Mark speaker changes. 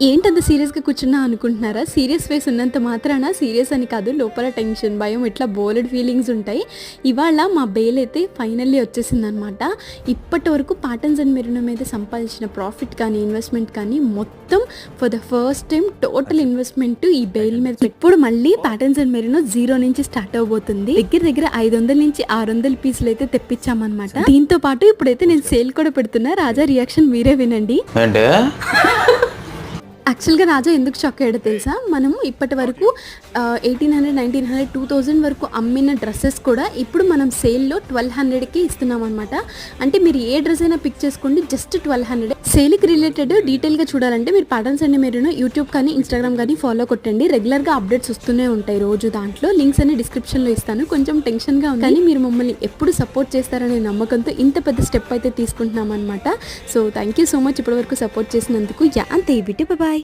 Speaker 1: ఏంటంత సీరియస్‌గా కూర్చున్నా అనుకుంటున్నారా? సీరియస్ ఫేస్ ఉన్నంత మాత్రాన సీరియస్ అని కాదు. లోపల టెన్షన్, భయం ఇట్లా బోలెడు ఫీలింగ్స్ ఉంటాయి. ఇవాళ మా బెయిల్ అయితే ఫైనల్లీ వచ్చేసిందనమాట. ఇప్పటి వరకు పాటన్స్ అండ్ మెరీనా మీద సంపాదించిన ప్రాఫిట్ కానీ, ఇన్వెస్ట్‌మెంట్ కానీ మొత్తం for the first time total investment ఈ బెయిల్ మీద ఇప్పుడు మళ్ళీ పాటన్స్ అండ్ మెరీనా జీరో నుంచి స్టార్ట్ అవబోతుంది. దగ్గర 500 నుంచి 600 పీసులు అయితే తెప్పించామన్నమాట. దీంతో పాటు ఇప్పుడైతే నేను సేల్ కూడా పెడుతున్నా. రాజా రియాక్షన్ మీరే వినండి. యాక్చువల్గా రాజా ఎందుకు షాక్ అయ్యాడో తెలుసా? మనము ఇప్పటి వరకు 1800, 1900, 2000 వరకు అమ్మిన డ్రెస్సెస్ కూడా ఇప్పుడు మనం సేల్లో 1200కి ఇస్తున్నాం అనమాట. అంటే మీరు ఏ డ్రెస్ అయినా పిక్ చేసుకోండి, జస్ట్ 1200. సేల్కి రిలేటెడ్ డీటెయిల్గా చూడాలంటే మీరు పాటన్స్ అండ్ మెరీనా యూట్యూబ్ కానీ ఇన్స్టాగ్రామ్ కానీ ఫాలో కొట్టండి. రెగ్యులర్గా అప్డేట్స్ వస్తూనే ఉంటాయి రోజు. దాంట్లో లింక్స్ అన్ని డిస్క్రిప్షన్లో ఇస్తాను. కొంచెం టెన్షన్గా ఉంది కానీ మీరు మమ్మల్ని ఎప్పుడు సపోర్ట్ చేస్తారనే నమ్మకంతో ఇంత పెద్ద స్టెప్ అయితే తీసుకుంటున్నాం అనమాట. So thank you so much ఇప్పటి వరకు సపోర్ట్ చేసినందుకు. అంతే బిట్టి బాయ్.